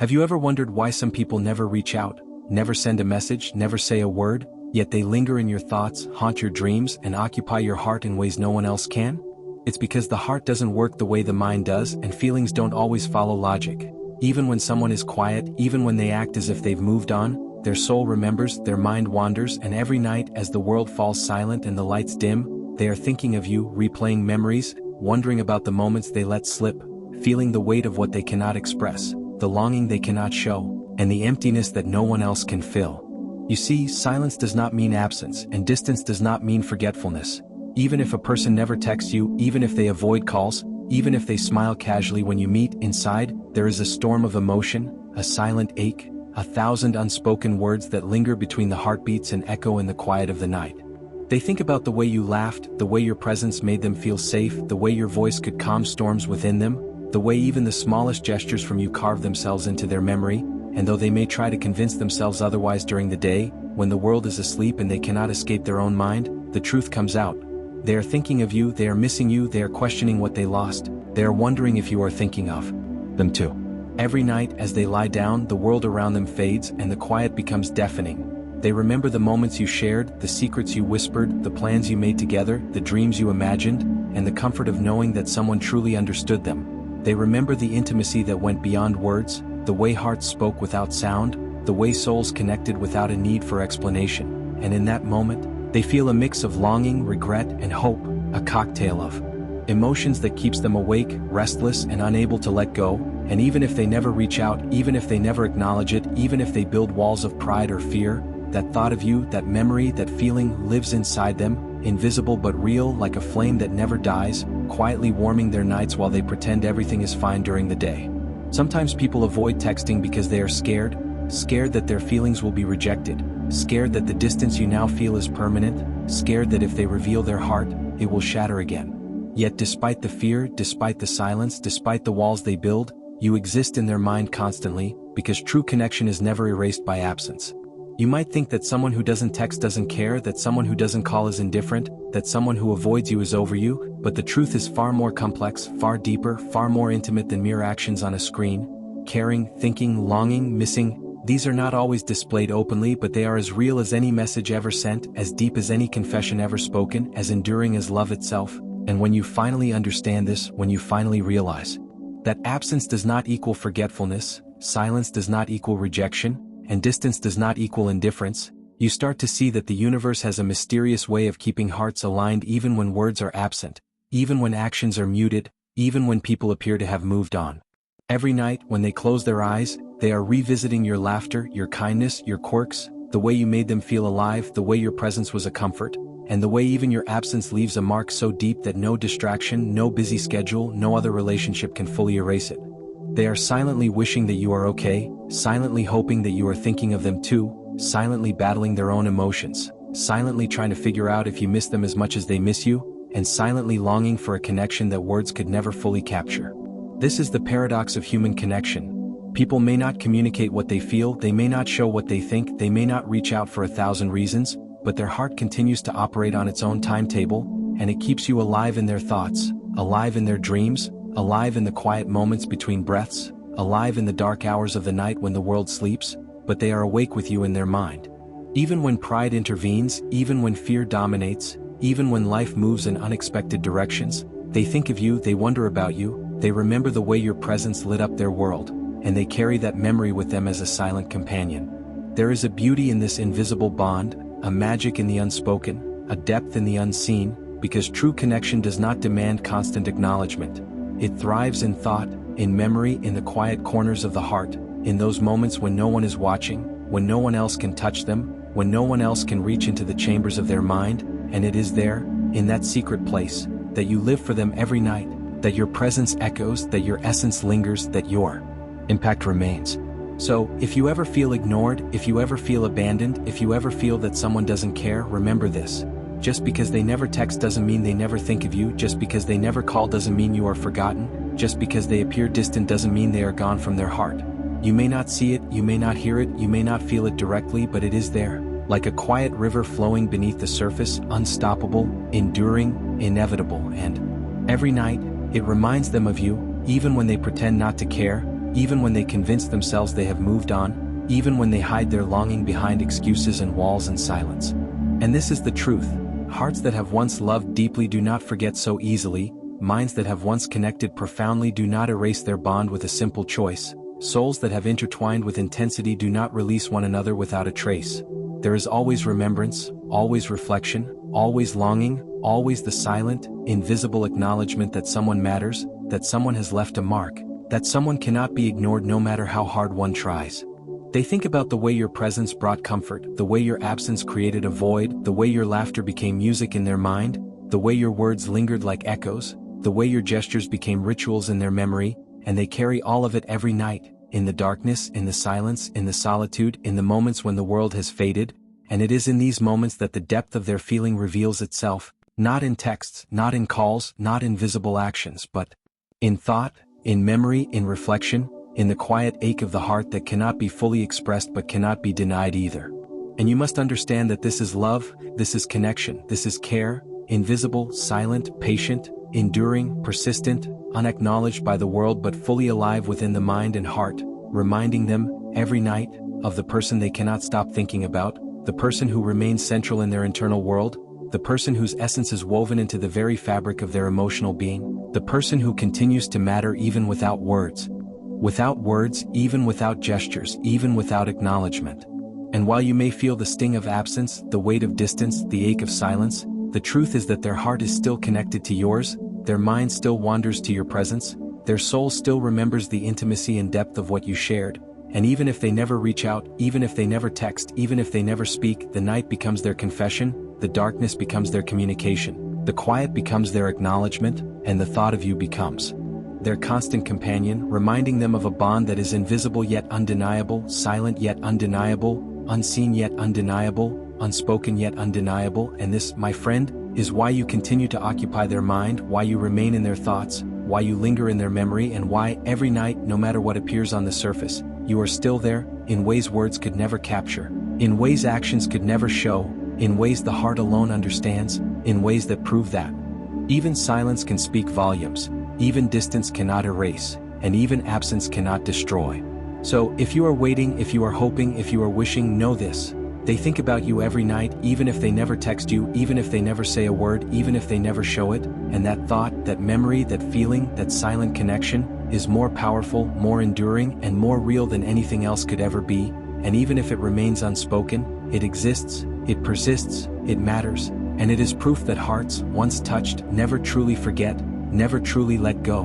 Have you ever wondered why some people never reach out, never send a message, never say a word, yet they linger in your thoughts, haunt your dreams, and occupy your heart in ways no one else can? It's because the heart doesn't work the way the mind does, and feelings don't always follow logic. Even when someone is quiet, even when they act as if they've moved on, their soul remembers, their mind wanders, and every night as the world falls silent and the lights dim, they are thinking of you, replaying memories, wondering about the moments they let slip, feeling the weight of what they cannot express, the longing they cannot show, and the emptiness that no one else can fill. You see, silence does not mean absence, and distance does not mean forgetfulness. Even if a person never texts you, even if they avoid calls, even if they smile casually when you meet, inside, there is a storm of emotion, a silent ache, 1,000 unspoken words that linger between the heartbeats and echo in the quiet of the night. They think about the way you laughed, the way your presence made them feel safe, the way your voice could calm storms within them, the way even the smallest gestures from you carve themselves into their memory, and though they may try to convince themselves otherwise during the day, when the world is asleep and they cannot escape their own mind, the truth comes out. They are thinking of you, they are missing you, they are questioning what they lost, they are wondering if you are thinking of them too. Every night as they lie down, the world around them fades and the quiet becomes deafening. They remember the moments you shared, the secrets you whispered, the plans you made together, the dreams you imagined, and the comfort of knowing that someone truly understood them. They remember the intimacy that went beyond words, the way hearts spoke without sound, the way souls connected without a need for explanation, and in that moment, they feel a mix of longing, regret, and hope, a cocktail of emotions that keeps them awake, restless, and unable to let go, and even if they never reach out, even if they never acknowledge it, even if they build walls of pride or fear, that thought of you, that memory, that feeling lives inside them, invisible but real, like a flame that never dies, quietly warming their nights while they pretend everything is fine during the day. Sometimes people avoid texting because they are scared that their feelings will be rejected, scared that the distance you now feel is permanent, scared that if they reveal their heart, it will shatter again. Yet despite the fear, despite the silence, despite the walls they build, you exist in their mind constantly, because true connection is never erased by absence. You might think that someone who doesn't text doesn't care, that someone who doesn't call is indifferent, that someone who avoids you is over you, but the truth is far more complex, far deeper, far more intimate than mere actions on a screen. Caring, thinking, longing, missing, these are not always displayed openly, but they are as real as any message ever sent, as deep as any confession ever spoken, as enduring as love itself. And when you finally understand this, when you finally realize that absence does not equal forgetfulness, silence does not equal rejection, and distance does not equal indifference, you start to see that the universe has a mysterious way of keeping hearts aligned even when words are absent, even when actions are muted, even when people appear to have moved on. Every night, when they close their eyes, they are revisiting your laughter, your kindness, your quirks, the way you made them feel alive, the way your presence was a comfort, and the way even your absence leaves a mark so deep that no distraction, no busy schedule, no other relationship can fully erase it. They are silently wishing that you are okay, silently hoping that you are thinking of them too, silently battling their own emotions, silently trying to figure out if you miss them as much as they miss you, and silently longing for a connection that words could never fully capture. This is the paradox of human connection. People may not communicate what they feel, they may not show what they think, they may not reach out for 1,000 reasons, but their heart continues to operate on its own timetable, and it keeps you alive in their thoughts, alive in their dreams, alive in the quiet moments between breaths, alive in the dark hours of the night when the world sleeps, but they are awake with you in their mind. Even when pride intervenes, even when fear dominates, even when life moves in unexpected directions, they think of you, they wonder about you, they remember the way your presence lit up their world, and they carry that memory with them as a silent companion. There is a beauty in this invisible bond, a magic in the unspoken, a depth in the unseen, because true connection does not demand constant acknowledgement. It thrives in thought, in memory, in the quiet corners of the heart, in those moments when no one is watching, when no one else can touch them, when no one else can reach into the chambers of their mind, and it is there, in that secret place, that you live for them every night, that your presence echoes, that your essence lingers, that your impact remains. So, if you ever feel ignored, if you ever feel abandoned, if you ever feel that someone doesn't care, remember this. Just because they never text doesn't mean they never think of you, just because they never call doesn't mean you are forgotten, just because they appear distant doesn't mean they are gone from their heart. You may not see it, you may not hear it, you may not feel it directly, but it is there, like a quiet river flowing beneath the surface, unstoppable, enduring, inevitable, and every night, it reminds them of you, even when they pretend not to care, even when they convince themselves they have moved on, even when they hide their longing behind excuses and walls and silence. And this is the truth. Hearts that have once loved deeply do not forget so easily, minds that have once connected profoundly do not erase their bond with a simple choice, souls that have intertwined with intensity do not release one another without a trace. There is always remembrance, always reflection, always longing, always the silent, invisible acknowledgement that someone matters, that someone has left a mark, that someone cannot be ignored no matter how hard one tries. They think about the way your presence brought comfort, the way your absence created a void, the way your laughter became music in their mind, the way your words lingered like echoes, the way your gestures became rituals in their memory, and they carry all of it every night, in the darkness, in the silence, in the solitude, in the moments when the world has faded, and it is in these moments that the depth of their feeling reveals itself, not in texts, not in calls, not in visible actions, but in thought, in memory, in reflection, in the quiet ache of the heart that cannot be fully expressed but cannot be denied either. And you must understand that this is love, this is connection, this is care, invisible, silent, patient, enduring, persistent, unacknowledged by the world but fully alive within the mind and heart, reminding them, every night, of the person they cannot stop thinking about, the person who remains central in their internal world, the person whose essence is woven into the very fabric of their emotional being, the person who continues to matter even without words. Without words, even without gestures, even without acknowledgement. And while you may feel the sting of absence, the weight of distance, the ache of silence, the truth is that their heart is still connected to yours, their mind still wanders to your presence, their soul still remembers the intimacy and depth of what you shared, and even if they never reach out, even if they never text, even if they never speak, the night becomes their confession, the darkness becomes their communication, the quiet becomes their acknowledgement, and the thought of you becomes their constant companion, reminding them of a bond that is invisible yet undeniable, silent yet undeniable, unseen yet undeniable, unspoken yet undeniable. And this, my friend, is why you continue to occupy their mind, why you remain in their thoughts, why you linger in their memory, and why, every night, no matter what appears on the surface, you are still there, in ways words could never capture, in ways actions could never show, in ways the heart alone understands, in ways that prove that even silence can speak volumes, even distance cannot erase, and even absence cannot destroy. So, if you are waiting, if you are hoping, if you are wishing, know this. They think about you every night, even if they never text you, even if they never say a word, even if they never show it, and that thought, that memory, that feeling, that silent connection, is more powerful, more enduring, and more real than anything else could ever be, and even if it remains unspoken, it exists, it persists, it matters, and it is proof that hearts, once touched, never truly forget, never truly let go.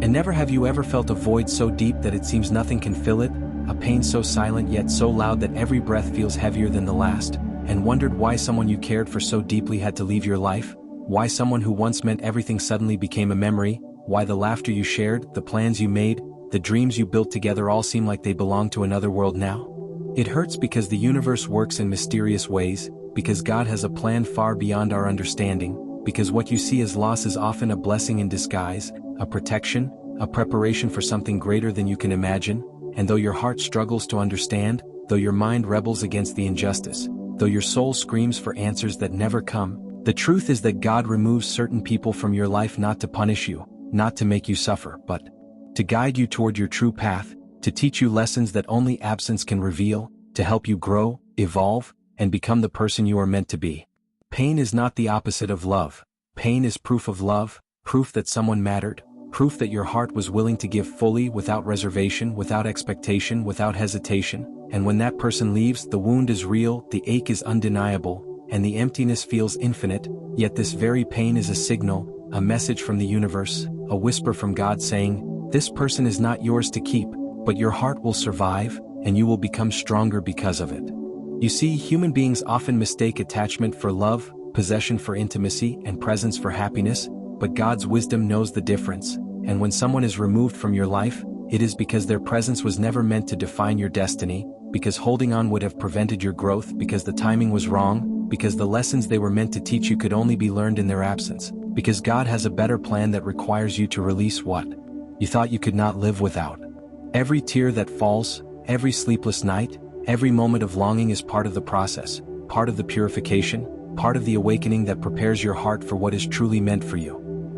And never have you ever felt a void so deep that it seems nothing can fill it, a pain so silent yet so loud that every breath feels heavier than the last, and wondered why someone you cared for so deeply had to leave your life, why someone who once meant everything suddenly became a memory, why the laughter you shared, the plans you made, the dreams you built together all seem like they belong to another world now. It hurts because the universe works in mysterious ways, because God has a plan far beyond our understanding, because what you see as loss is often a blessing in disguise, a protection, a preparation for something greater than you can imagine, and though your heart struggles to understand, though your mind rebels against the injustice, though your soul screams for answers that never come, the truth is that God removes certain people from your life not to punish you, not to make you suffer, but to guide you toward your true path, to teach you lessons that only absence can reveal, to help you grow, evolve, and become the person you are meant to be. Pain is not the opposite of love. Pain is proof of love, proof that someone mattered, proof that your heart was willing to give fully, without reservation, without expectation, without hesitation, and when that person leaves, the wound is real, the ache is undeniable, and the emptiness feels infinite, yet this very pain is a signal, a message from the universe, a whisper from God saying, this person is not yours to keep, but your heart will survive, and you will become stronger because of it. You see, human beings often mistake attachment for love, possession for intimacy, and presence for happiness, but God's wisdom knows the difference, and when someone is removed from your life, it is because their presence was never meant to define your destiny, because holding on would have prevented your growth, because the timing was wrong, because the lessons they were meant to teach you could only be learned in their absence, because God has a better plan that requires you to release what you thought you could not live without. Every tear that falls, every sleepless night, every moment of longing is part of the process, part of the purification, part of the awakening that prepares your heart for what is truly meant for you.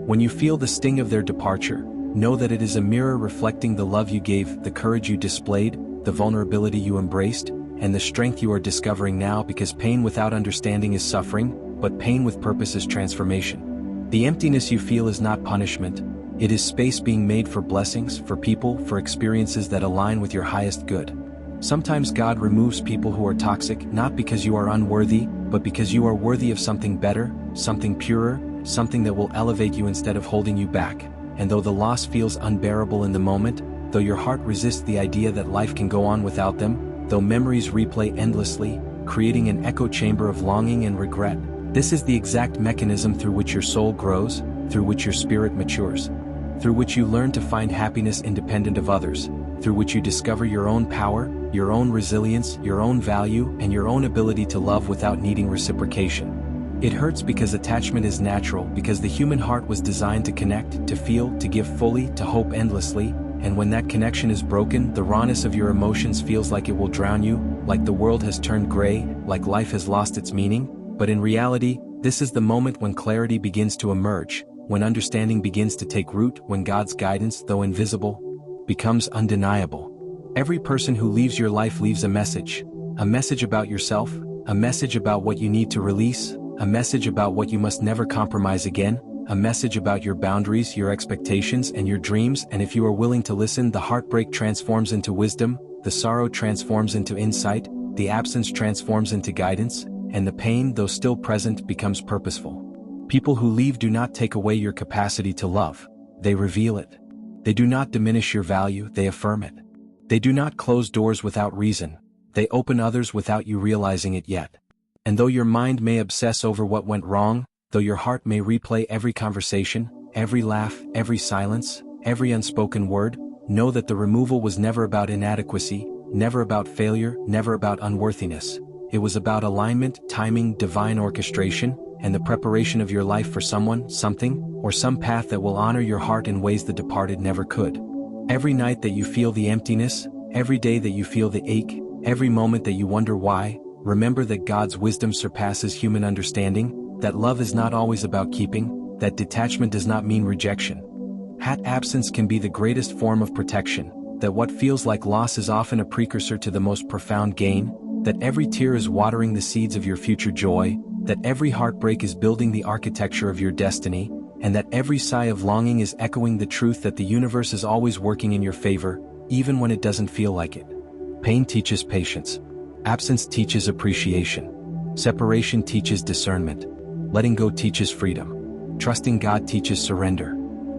When you feel the sting of their departure, Know that it is a mirror reflecting the love you gave, the courage you displayed, the vulnerability you embraced, and the strength you are discovering now, because pain without understanding is suffering, but pain with purpose is transformation. The emptiness you feel is not punishment. It is space being made for blessings, for people, for experiences that align with your highest good. Sometimes God removes people who are toxic, not because you are unworthy, but because you are worthy of something better, something purer, something that will elevate you instead of holding you back. And though the loss feels unbearable in the moment, though your heart resists the idea that life can go on without them, though memories replay endlessly, creating an echo chamber of longing and regret, this is the exact mechanism through which your soul grows, through which your spirit matures, through which you learn to find happiness independent of others, through which you discover your own power, your own resilience, your own value, and your own ability to love without needing reciprocation. It hurts because attachment is natural, because the human heart was designed to connect, to feel, to give fully, to hope endlessly, and when that connection is broken, the rawness of your emotions feels like it will drown you, like the world has turned gray, like life has lost its meaning. But in reality, this is the moment when clarity begins to emerge, when understanding begins to take root, when God's guidance, though invisible, becomes undeniable. Every person who leaves your life leaves a message about yourself, a message about what you need to release, a message about what you must never compromise again, a message about your boundaries, your expectations, and your dreams. And if you are willing to listen, the heartbreak transforms into wisdom, the sorrow transforms into insight, the absence transforms into guidance, and the pain, though still present, becomes purposeful. People who leave do not take away your capacity to love, they reveal it. They do not diminish your value, they affirm it. They do not close doors without reason, they open others without you realizing it yet. And though your mind may obsess over what went wrong, though your heart may replay every conversation, every laugh, every silence, every unspoken word, know that the removal was never about inadequacy, never about failure, never about unworthiness. It was about alignment, timing, divine orchestration, and the preparation of your life for someone, something, or some path that will honor your heart in ways the departed never could. Every night that you feel the emptiness, every day that you feel the ache, every moment that you wonder why, remember that God's wisdom surpasses human understanding, that love is not always about keeping, that detachment does not mean rejection. Absence can be the greatest form of protection, that what feels like loss is often a precursor to the most profound gain, that every tear is watering the seeds of your future joy, that every heartbreak is building the architecture of your destiny, and that every sigh of longing is echoing the truth that the universe is always working in your favor, even when it doesn't feel like it. Pain teaches patience. Absence teaches appreciation. Separation teaches discernment. Letting go teaches freedom. Trusting God teaches surrender.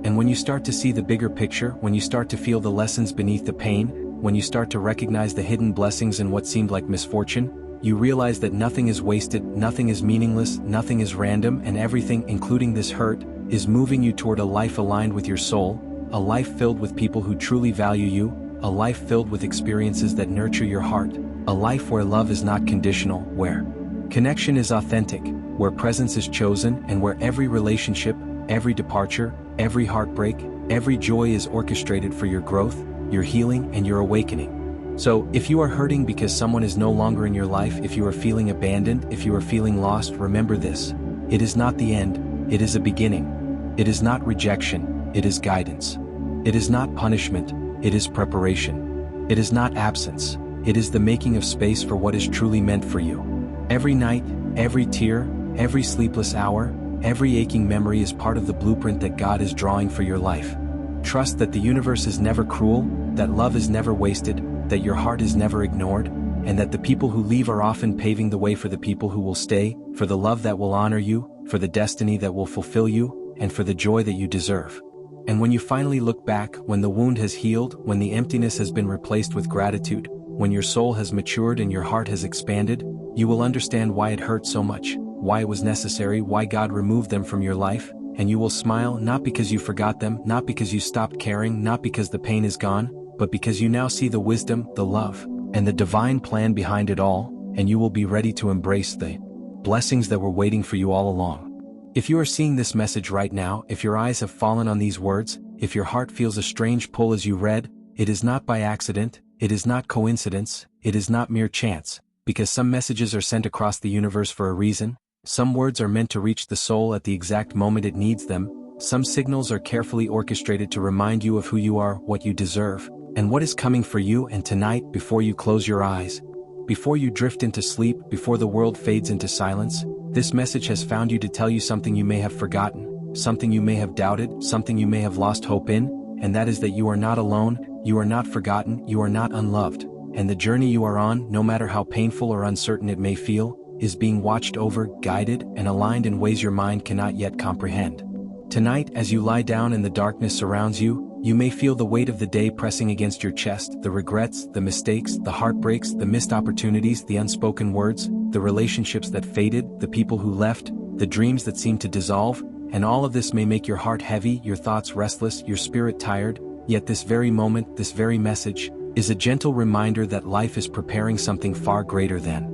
And when you start to see the bigger picture, when you start to feel the lessons beneath the pain, when you start to recognize the hidden blessings in what seemed like misfortune, you realize that nothing is wasted, nothing is meaningless, nothing is random, and everything, including this hurt, is moving you toward a life aligned with your soul, a life filled with people who truly value you, a life filled with experiences that nurture your heart, a life where love is not conditional, where connection is authentic, where presence is chosen, and where every relationship, every departure, every heartbreak, every joy is orchestrated for your growth, your healing, and your awakening. So, if you are hurting because someone is no longer in your life, if you are feeling abandoned, if you are feeling lost, remember this. It is not the end, it is a beginning. It is not rejection, it is guidance. It is not punishment, it is preparation. It is not absence, it is the making of space for what is truly meant for you. Every night, every tear, every sleepless hour, every aching memory is part of the blueprint that God is drawing for your life. Trust that the universe is never cruel, that love is never wasted, that your heart is never ignored, and that the people who leave are often paving the way for the people who will stay, for the love that will honor you, for the destiny that will fulfill you, and for the joy that you deserve. And when you finally look back, when the wound has healed, when the emptiness has been replaced with gratitude, when your soul has matured and your heart has expanded, you will understand why it hurt so much, why it was necessary, why God removed them from your life, and you will smile not because you forgot them, not because you stopped caring, not because the pain is gone, but because you now see the wisdom, the love, and the divine plan behind it all, and you will be ready to embrace the blessings that were waiting for you all along. If you are seeing this message right now, if your eyes have fallen on these words, if your heart feels a strange pull as you read, it is not by accident, it is not coincidence, it is not mere chance, because some messages are sent across the universe for a reason, some words are meant to reach the soul at the exact moment it needs them, Some signals are carefully orchestrated to remind you of who you are, what you deserve, and what is coming for you. And tonight, before you close your eyes, before you drift into sleep, before the world fades into silence, this message has found you to tell you something you may have forgotten, something you may have doubted, something you may have lost hope in, and that is that you are not alone, you are not forgotten, you are not unloved, and the journey you are on, no matter how painful or uncertain it may feel, is being watched over, guided, and aligned in ways your mind cannot yet comprehend. Tonight, as you lie down and the darkness surrounds you, you may feel the weight of the day pressing against your chest, the regrets, the mistakes, the heartbreaks, the missed opportunities, the unspoken words, the relationships that faded, the people who left, the dreams that seemed to dissolve, and all of this may make your heart heavy, your thoughts restless, your spirit tired, yet this very moment, this very message, is a gentle reminder that life is preparing something far greater than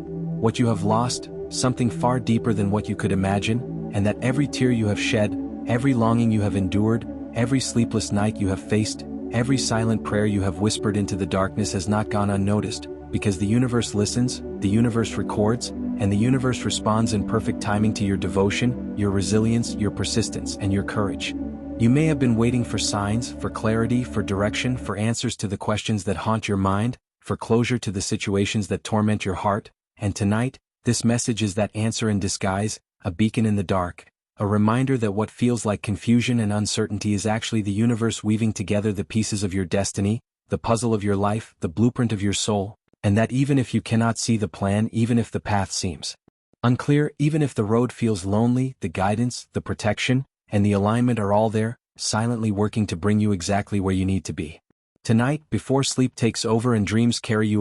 what you have lost, something far deeper than what you could imagine, and that every tear you have shed, every longing you have endured, every sleepless night you have faced, every silent prayer you have whispered into the darkness has not gone unnoticed, because the universe listens, the universe records, and the universe responds in perfect timing to your devotion, your resilience, your persistence, and your courage. You may have been waiting for signs, for clarity, for direction, for answers to the questions that haunt your mind, for closure to the situations that torment your heart, and tonight, this message is that answer in disguise, a beacon in the dark, a reminder that what feels like confusion and uncertainty is actually the universe weaving together the pieces of your destiny, the puzzle of your life, the blueprint of your soul, and that even if you cannot see the plan, even if the path seems unclear, even if the road feels lonely, the guidance, the protection, and the alignment are all there, silently working to bring you exactly where you need to be. Tonight, before sleep takes over and dreams carry you away,